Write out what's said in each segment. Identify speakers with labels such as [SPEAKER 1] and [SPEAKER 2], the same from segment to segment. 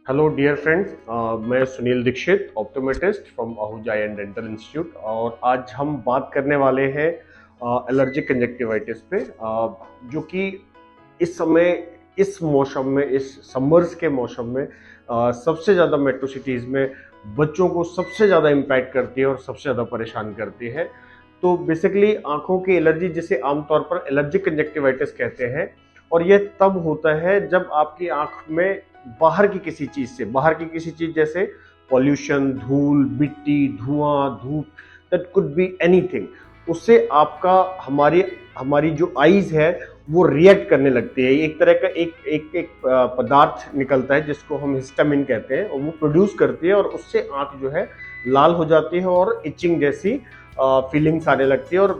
[SPEAKER 1] Hello dear friends, मैं Sunil Dikshit, optometrist from Ahuja and dental institute. और आज हम बात करने वाले हैं एलर्जिक कंजक्टिवाइटिस पे, जो कि इस समय, इस मौसम में, इस समर्स के मौसम में सबसे ज़्यादा मेट्रो सिटीज़ में बच्चों को सबसे ज़्यादा इम्पैक्ट करती है और सबसे ज़्यादा परेशान करती है। तो बेसिकली आंखों की एलर्जी, जिसे आमतौर पर एलर्जिक कंजक्टिवाइटिस कहते हैं, और यह तब होता है जब आपकी आंख में बाहर की किसी चीज जैसे पॉल्यूशन, धूल, मिट्टी, धुआं, धूप, दैट कुड बी एनीथिंग, उससे आपका हमारी हमारी जो आईज है वो रिएक्ट करने लगती है। एक तरह का एक पदार्थ निकलता है जिसको हम हिस्टामिन कहते हैं, और वो प्रोड्यूस करती है, और उससे आंख जो है लाल हो जाती है और इचिंग जैसी फीलिंग्स आने लगती है। और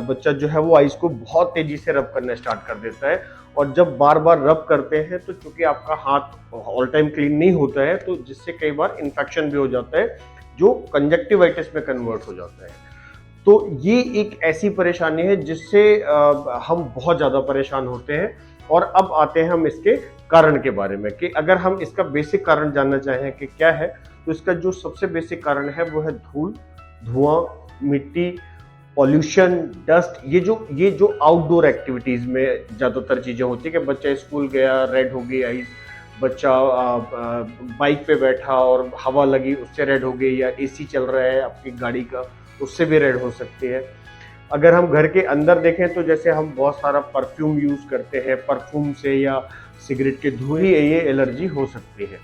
[SPEAKER 1] बच्चा जो है वो आईज को बहुत तेजी से रब करना स्टार्ट कर देता है। और जब बार बार रब करते हैं तो चूंकि आपका हाथ ऑल टाइम क्लीन नहीं होता है, तो जिससे कई बार इन्फेक्शन भी हो जाता है जो कंजक्टिवाइटिस में कन्वर्ट हो जाता है। तो ये एक ऐसी परेशानी है जिससे हम बहुत ज़्यादा परेशान होते हैं। और अब आते हैं हम इसके कारण के बारे में, कि अगर हम इसका बेसिक कारण जानना चाहें कि क्या है, तो इसका जो सबसे बेसिक कारण है वो है धूल, धुआं, मिट्टी, पॉल्यूशन, डस्ट। ये जो आउटडोर एक्टिविटीज में ज्यादातर चीजें होती है कि बच्चा स्कूल गया, रेड हो गई आईज, बच्चा बाइक पे बैठा और हवा लगी उससे रेड हो गई, या एसी चल रहा है आपकी गाड़ी का उससे भी रेड हो सकती है। अगर हम घर के अंदर देखें तो जैसे हम बहुत सारा परफ्यूम यूज करते हैं, परफ्यूम से या सिगरेट के धुएं, ये एलर्जी हो सकती है।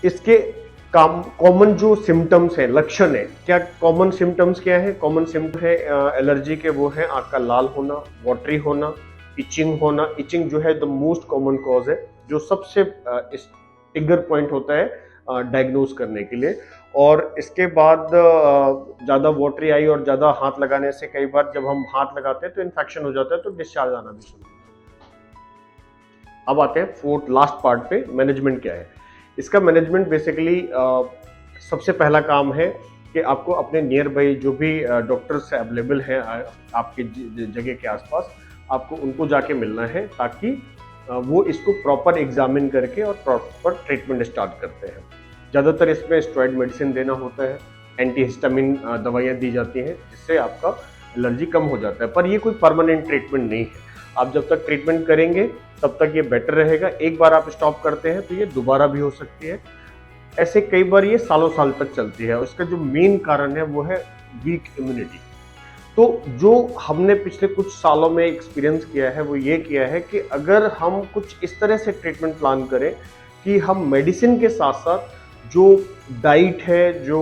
[SPEAKER 1] इसके कॉमन जो सिम्टम्स है, लक्षण है, क्या कॉमन सिम्टम्स क्या है? कॉमन सिम्टम है एलर्जी के, वो है आंख का लाल होना, वाटरी होना, इचिंग होना। इचिंग जो है द मोस्ट कॉमन कॉज है, जो सबसे ट्रिगर पॉइंट होता है डायग्नोज करने के लिए। और इसके बाद ज़्यादा वाटरी आई और ज़्यादा हाथ लगाने से कई बार जब हम हाथ लगाते हैं तो इन्फेक्शन हो जाता है, तो डिस्चार्ज आना भी शुरू होता है। अब आते हैं फोर्थ लास्ट पार्ट पे, मैनेजमेंट क्या है। इसका मैनेजमेंट बेसिकली सबसे पहला काम है कि आपको अपने नियर बाई जो भी डॉक्टर्स अवेलेबल हैं आपके जगह के आसपास, आपको उनको जाके मिलना है, ताकि वो इसको प्रॉपर एग्जामिन करके और प्रॉपर ट्रीटमेंट स्टार्ट करते हैं। ज़्यादातर इसमें स्टेरॉइड मेडिसिन देना होता है, एंटीहिस्टामिन दवाइयाँ दी जाती हैं, जिससे आपका एलर्जी कम हो जाता है। पर ये कोई परमानेंट ट्रीटमेंट नहीं है। आप जब तक ट्रीटमेंट करेंगे तब तक ये बेटर रहेगा। एक बार आप स्टॉप करते हैं तो ये दोबारा भी हो सकती है। ऐसे कई बार ये सालों साल तक चलती है। उसका जो मेन कारण है वो है वीक इम्यूनिटी। तो जो हमने पिछले कुछ सालों में एक्सपीरियंस किया है वो ये किया है कि अगर हम कुछ इस तरह से ट्रीटमेंट प्लान करें कि हम मेडिसिन के साथ साथ जो डाइट है, जो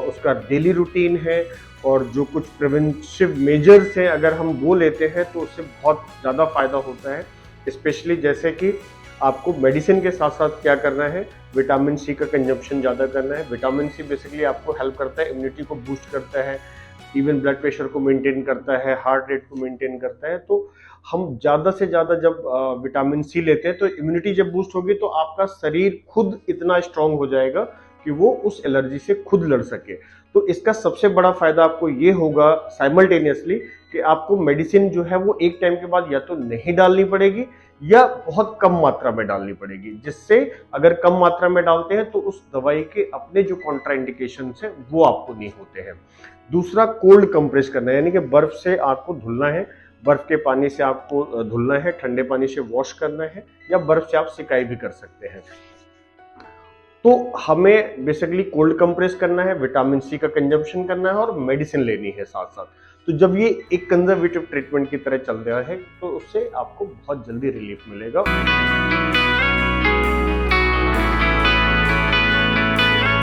[SPEAKER 1] उसका डेली रूटीन है, और जो कुछ प्रिवेंटिव मेजर्स हैं, अगर हम वो लेते हैं तो उससे बहुत ज़्यादा फायदा होता है। स्पेशली जैसे कि आपको मेडिसिन के साथ साथ क्या करना है, विटामिन सी का कंजप्शन ज़्यादा करना है। विटामिन सी बेसिकली आपको हेल्प करता है, इम्यूनिटी को बूस्ट करता है, इवन ब्लड प्रेशर को मेंटेन करता है, हार्ट रेट को मेंटेन करता है। तो हम ज़्यादा से ज़्यादा जब विटामिन सी लेते हैं तो इम्यूनिटी जब बूस्ट होगी तो आपका शरीर खुद इतना स्ट्रांग हो जाएगा कि वो उस एलर्जी से खुद लड़ सके। तो इसका सबसे बड़ा फायदा आपको ये होगा साइमल्टेनियसली कि आपको मेडिसिन जो है वो एक टाइम के बाद या तो नहीं डालनी पड़ेगी या बहुत कम मात्रा में डालनी पड़ेगी, जिससे अगर कम मात्रा में डालते हैं तो उस दवाई के अपने जो कॉन्ट्राइंडिकेशन है वो आपको नहीं होते हैं। दूसरा, कोल्ड कंप्रेस करना है, यानी कि बर्फ से आपको धुलना है। बर्फ के पानी से आपको धुलना है, ठंडे पानी से वॉश करना है, या बर्फ से आप सिकाई भी कर सकते हैं। तो हमें बेसिकली कोल्ड कंप्रेस करना है, विटामिन सी का कंजम्पशन करना है, और मेडिसिन लेनी है साथ साथ। तो जब ये एक कंजर्वेटिव ट्रीटमेंट की तरह चल रहा है तो उससे आपको बहुत जल्दी रिलीफ मिलेगा।